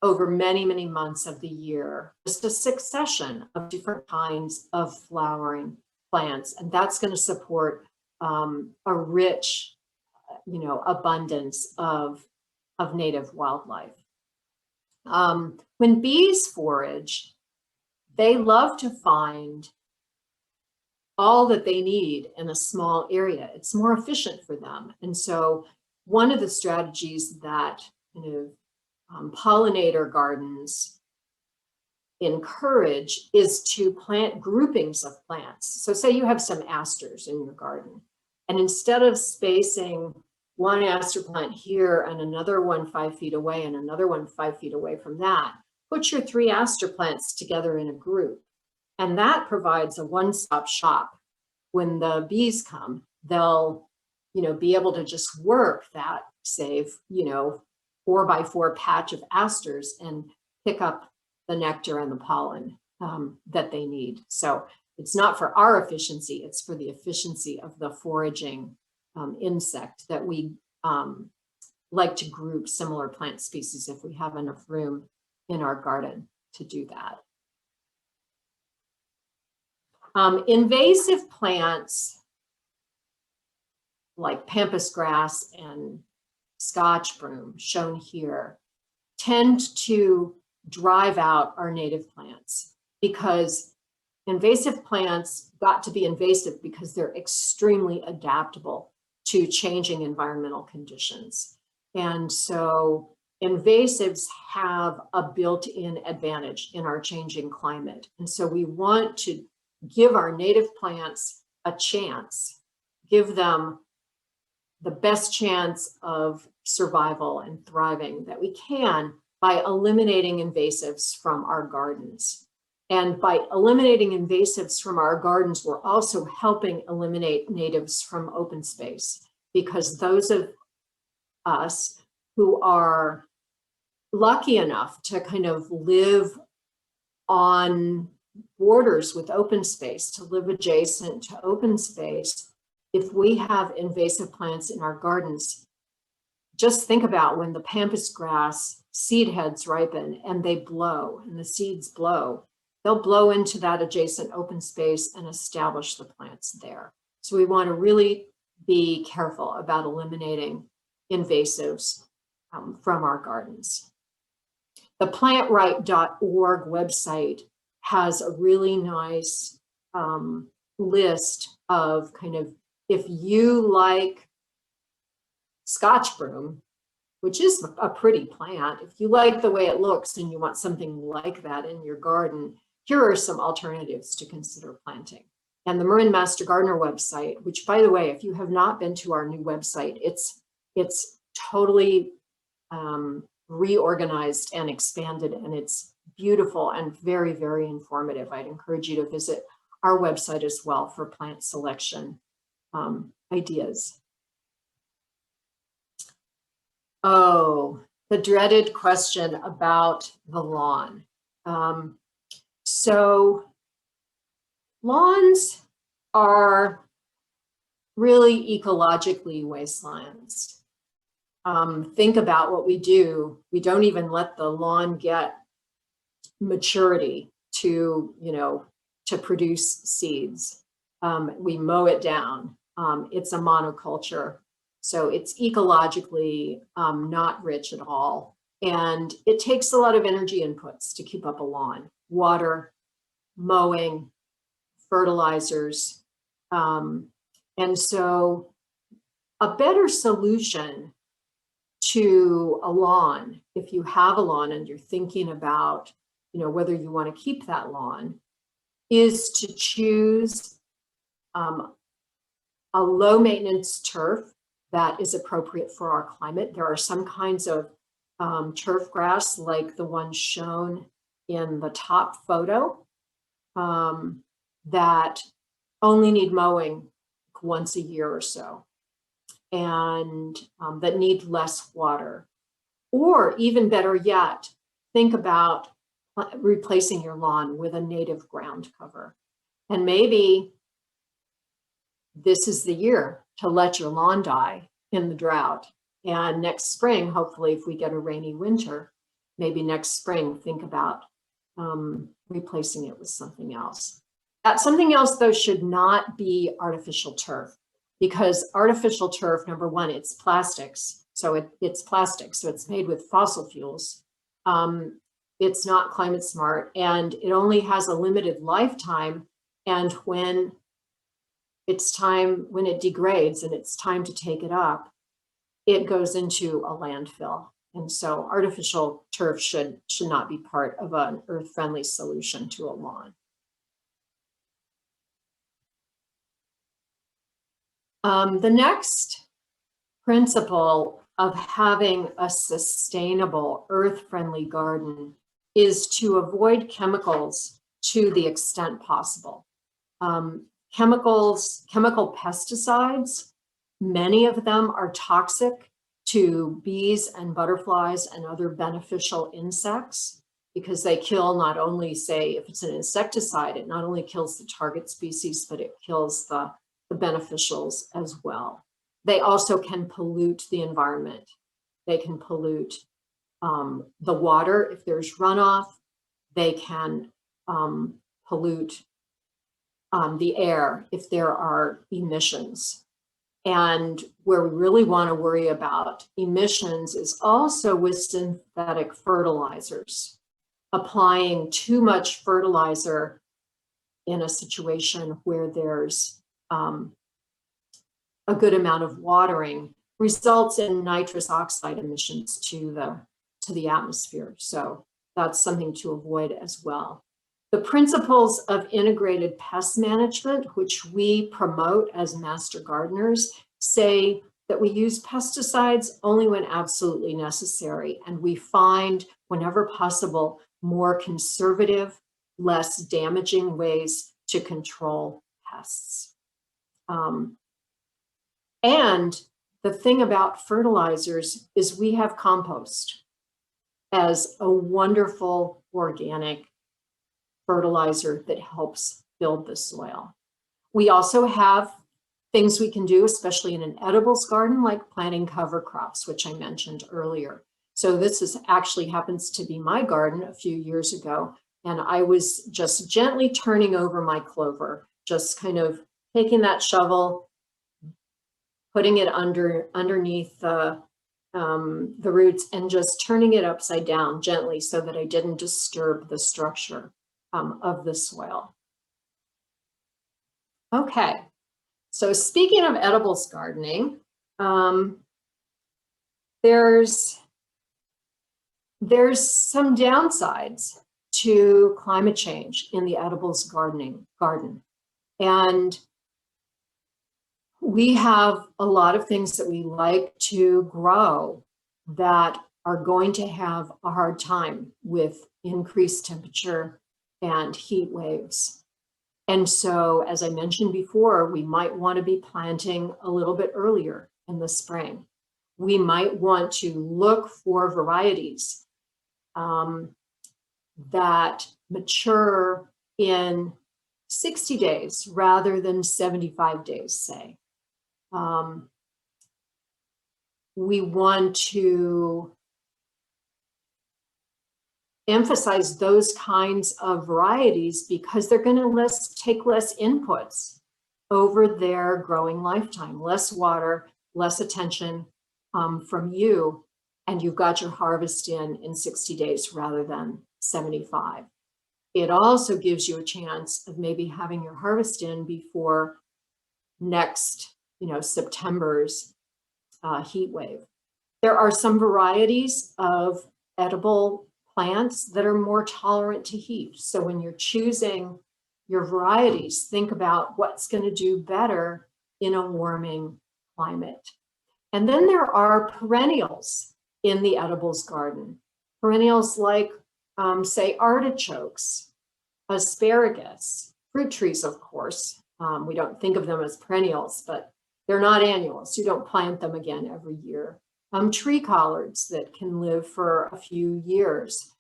over many, many months of the year, just a succession of different kinds of flowering plants. And that's going to support a rich, abundance of native wildlife. When bees forage, they love to find all that they need in a small area. It's more efficient for them. And so one of the strategies that pollinator gardens encourage is to plant groupings of plants. So say you have some asters in your garden, and instead of spacing one aster plant here and another one 5 feet away and another one 5 feet away from that, put your 3 aster plants together in a group. And that provides a one-stop shop. When the bees come, they'll, be able to just work that, say, 4x4 patch of asters and pick up the nectar and the pollen that they need. So it's not for our efficiency, it's for the efficiency of the foraging insect that we like to group similar plant species if we have enough room in our garden to do that. Invasive plants like pampas grass and Scotch broom, shown here, tend to drive out our native plants, because invasive plants got to be invasive because they're extremely adaptable to changing environmental conditions. And so invasives have a built-in advantage in our changing climate. And so we want to give our native plants a chance, give them the best chance of survival and thriving that we can by eliminating invasives from our gardens. And by eliminating invasives from our gardens, we're also helping eliminate natives from open space, because those of us who are lucky enough to kind of live on borders with open space, to live adjacent to open space, if we have invasive plants in our gardens, just think about when the pampas grass seed heads ripen and they blow and the seeds blow, they'll blow into that adjacent open space and establish the plants there. So we want to really be careful about eliminating invasives from our gardens. The plantright.org website has a really nice list of kind of, if you like Scotch broom, which is a pretty plant, if you like the way it looks and you want something like that in your garden, here are some alternatives to consider planting. And the Marin Master Gardener website, which, by the way, if you have not been to our new website, it's totally reorganized and expanded, and it's beautiful and very, very informative. I'd encourage you to visit our website as well for plant selection ideas. Oh, the dreaded question about the lawn. So lawns are really ecologically wastelands. Think about what we do. We don't even let the lawn get maturity to, to produce seeds. We mow it down. It's a monoculture. So it's ecologically not rich at all. And it takes a lot of energy inputs to keep up a lawn: water, mowing, fertilizers. And so a better solution to a lawn, if you have a lawn and you're thinking about, whether you want to keep that lawn, is to choose a low maintenance turf that is appropriate for our climate. There are some kinds of turf grass, like the one shown in the top photo, that only need mowing once a year or so, and that need less water. Or even better yet, think about replacing your lawn with a native ground cover. And maybe this is the year to let your lawn die in the drought. And next spring, hopefully, if we get a rainy winter, maybe next spring, think about replacing it with something else. That something else, though, should not be artificial turf, because artificial turf, number one, it's plastics. So it's plastic, so it's made with fossil fuels. It's not climate smart, and it only has a limited lifetime. And when it degrades and it's time to take it up, it goes into a landfill. And so artificial turf should not be part of an earth-friendly solution to a lawn. The next principle of having a sustainable, earth-friendly garden is to avoid chemicals to the extent possible. Chemical pesticides, many of them are toxic to bees and butterflies and other beneficial insects, because they kill not only, say, if it's an insecticide, it not only kills the target species, but it kills the beneficials as well. They also can pollute the environment. They can pollute the water if there's runoff. They can pollute the air if there are emissions. And where we really want to worry about emissions is also with synthetic fertilizers. Applying too much fertilizer in a situation where there's a good amount of watering results in nitrous oxide emissions to the atmosphere. So that's something to avoid as well. The principles of integrated pest management, which we promote as master gardeners, say that we use pesticides only when absolutely necessary, and we find, whenever possible, more conservative, less damaging ways to control pests. And the thing about fertilizers is we have compost as a wonderful organic fertilizer that helps build the soil. We also have things we can do, especially in an edibles garden, like planting cover crops, which I mentioned earlier. So this is actually happens to be my garden a few years ago, and I was just gently turning over my clover, just kind of taking that shovel, putting it underneath the roots, and just turning it upside down gently so that I didn't disturb the structure of the soil. Okay, so speaking of edibles gardening, there's some downsides to climate change in the edibles garden. And we have a lot of things that we like to grow that are going to have a hard time with increased temperature and heat waves. And so, as I mentioned before, we might want to be planting a little bit earlier in the spring. We might want to look for varieties that mature in 60 days rather than 75 days, say. We want to emphasize those kinds of varieties because they're going to take less inputs over their growing lifetime, less water, less attention from you, and you've got your harvest in 60 days rather than 75. It also gives you a chance of maybe having your harvest in before next, September's heat wave. There are some varieties of edible plants that are more tolerant to heat. So when you're choosing your varieties, think about what's going to do better in a warming climate. And then there are perennials in the edibles garden. Perennials like, say, artichokes, asparagus, fruit trees, of course. We don't think of them as perennials, but they're not annuals. You don't plant them again every year. Tree collards that can live for a few years,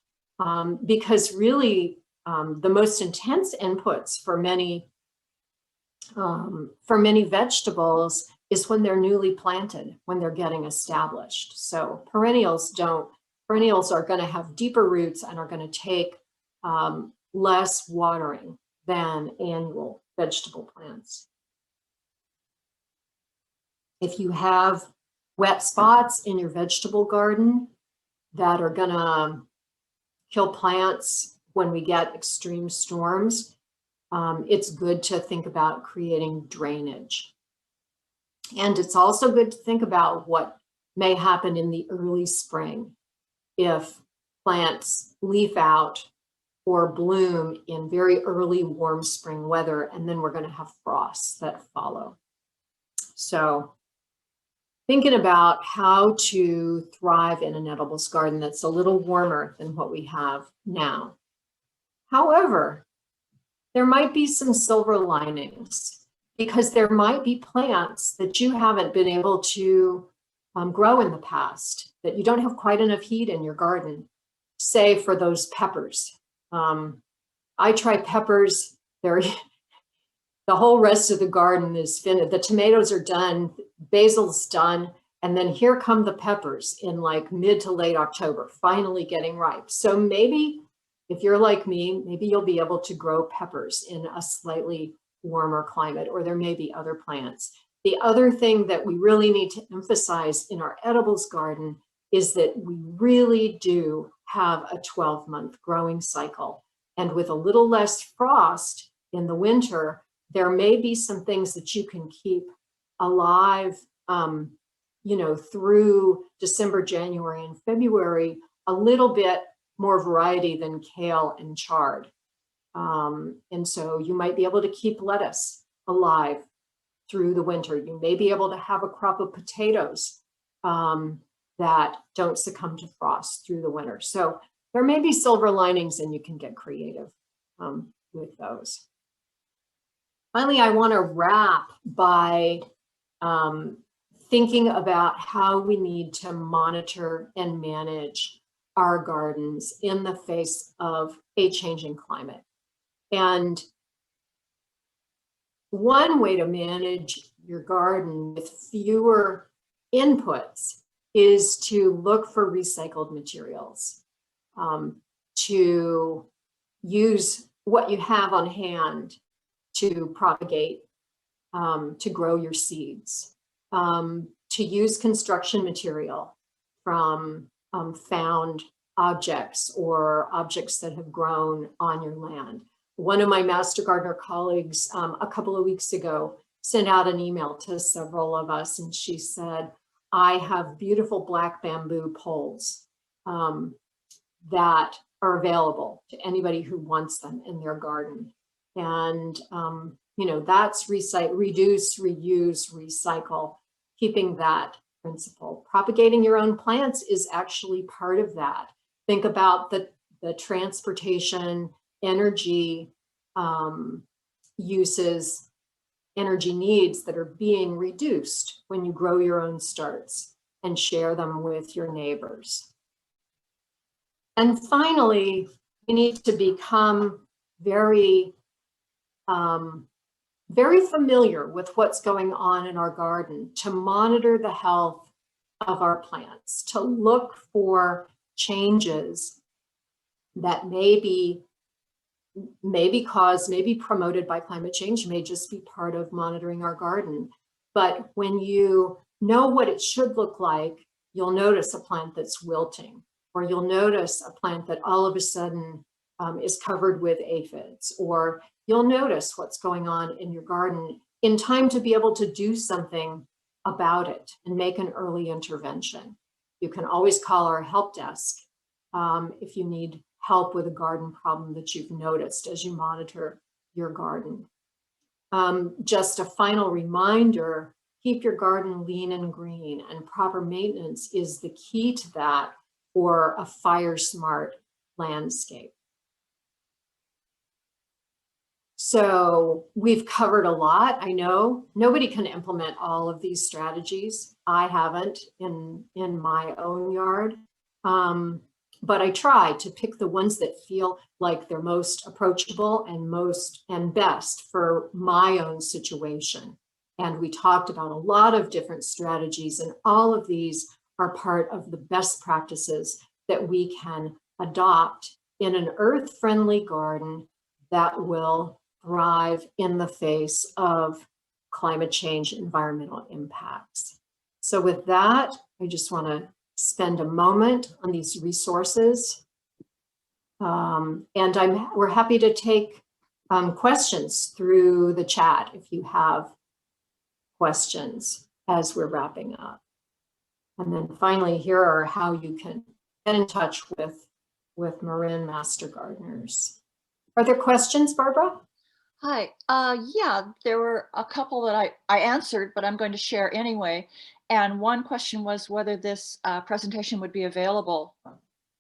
because really the most intense inputs for many vegetables is when they're newly planted, when they're getting established. So perennials are going to have deeper roots and are going to take less watering than annual vegetable plants. If you have wet spots in your vegetable garden that are going to kill plants when we get extreme storms, it's good to think about creating drainage. And it's also good to think about what may happen in the early spring if plants leaf out or bloom in very early warm spring weather, and then we're going to have frosts that follow. So thinking about how to thrive in an edibles garden that's a little warmer than what we have now. However, there might be some silver linings, because there might be plants that you haven't been able to grow in the past, that you don't have quite enough heat in your garden, say for those peppers. I try peppers, they're the whole rest of the garden is finished. The tomatoes are done, basil's done, and then here come the peppers in like mid to late October, finally getting ripe. So maybe if you're like me, maybe you'll be able to grow peppers in a slightly warmer climate, or there may be other plants. The other thing that we really need to emphasize in our edibles garden is that we really do have a 12-month growing cycle. And with a little less frost in the winter, there may be some things that you can keep alive, through December, January, and February, a little bit more variety than kale and chard. And so you might be able to keep lettuce alive through the winter. You may be able to have a crop of potatoes that don't succumb to frost through the winter. So there may be silver linings, and you can get creative with those. Finally, I want to wrap by thinking about how we need to monitor and manage our gardens in the face of a changing climate. And one way to manage your garden with fewer inputs is to look for recycled materials, to use what you have on hand to propagate, to grow your seeds, to use construction material from found objects or objects that have grown on your land. One of my Master Gardener colleagues a couple of weeks ago sent out an email to several of us, and she said, I have beautiful black bamboo poles that are available to anybody who wants them in their garden. And, that's reduce, reuse, recycle, keeping that principle. Propagating your own plants is actually part of that. Think about the transportation, energy uses, energy needs that are being reduced when you grow your own starts and share them with your neighbors. And finally, we need to become very familiar with what's going on in our garden, to monitor the health of our plants, to look for changes that may be promoted by climate change, may just be part of monitoring our garden. But when you know what it should look like, you'll notice a plant that's wilting, or you'll notice a plant that all of a sudden is covered with aphids, or you'll notice what's going on in your garden in time to be able to do something about it and make an early intervention. You can always call our help desk if you need help with a garden problem that you've noticed as you monitor your garden. Just a final reminder, keep your garden lean and green, and proper maintenance is the key to that for a fire smart landscape. So we've covered a lot. I know nobody can implement all of these strategies. I haven't in my own yard. But I try to pick the ones that feel like they're most approachable and best for my own situation. And we talked about a lot of different strategies, and all of these are part of the best practices that we can adopt in an earth-friendly garden that will thrive in the face of climate change environmental impacts. So with that, I just want to spend a moment on these resources. And we're happy to take questions through the chat if you have questions as we're wrapping up. And then finally, here are how you can get in touch with Marin Master Gardeners. Are there questions, Barbara? Hi, yeah, there were a couple that I answered, but I'm going to share anyway. And one question was whether this presentation would be available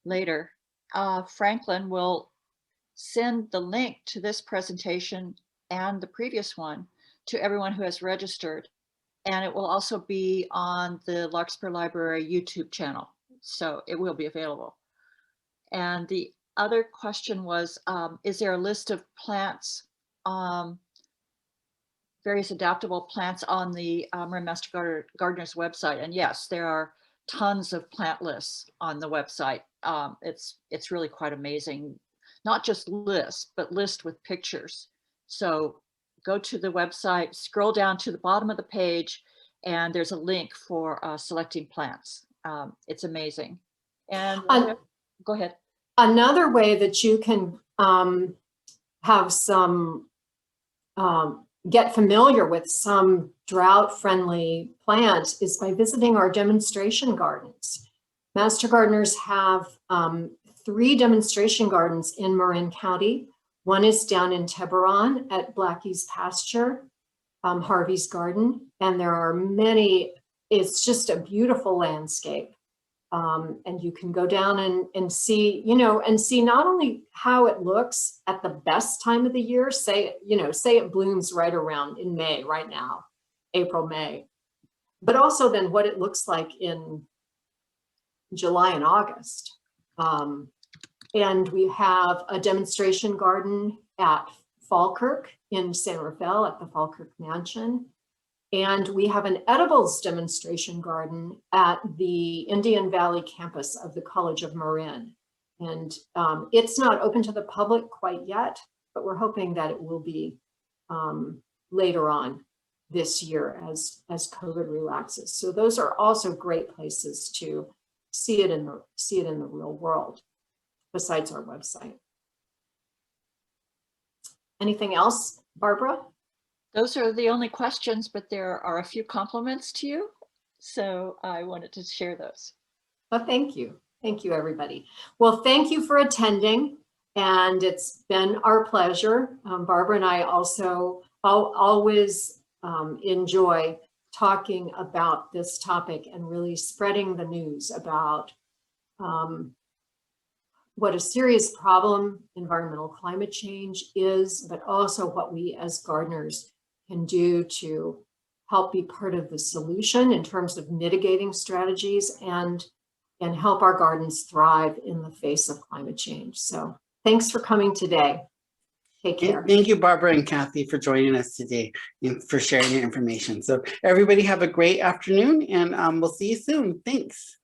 later. Franklin will send the link to this presentation and the previous one to everyone who has registered. And it will also be on the Larkspur Library YouTube channel. So it will be available. And the other question was, is there a list of plants, various adaptable plants on the Marin Master Gardeners website? And yes, there are tons of plant lists on the website. It's really quite amazing. Not just lists, but lists with pictures. So go to the website, scroll down to the bottom of the page, and there's a link for selecting plants. It's amazing. And go ahead. Another way that you can have some, get familiar with some drought-friendly plants is by visiting our demonstration gardens. Master Gardeners have 3 demonstration gardens in Marin County. One is down in Tiburon at Blackie's Pasture, Harvey's Garden, and there are many. It's just a beautiful landscape. And you can go down and see, and see not only how it looks at the best time of the year, say it blooms right around in May, right now, April, May, but also then what it looks like in July and August. And we have a demonstration garden at Falkirk in San Rafael at the Falkirk Mansion. And we have an edibles demonstration garden at the Indian Valley campus of the College of Marin. And it's not open to the public quite yet, but we're hoping that it will be later on this year as COVID relaxes. So those are also great places to see it in the real world, besides our website. Anything else, Barbara? Those are the only questions, but there are a few compliments to you. So I wanted to share those. Well, thank you. Thank you, everybody. Well, thank you for attending. And it's been our pleasure. Barbara and I also always enjoy talking about this topic and really spreading the news about what a serious problem environmental climate change is, but also what we as gardeners can do to help be part of the solution in terms of mitigating strategies and help our gardens thrive in the face of climate change. So thanks for coming today. Take care. Thank you, Barbara and Kathy, for joining us today and for sharing your information. So everybody have a great afternoon, and we'll see you soon. Thanks.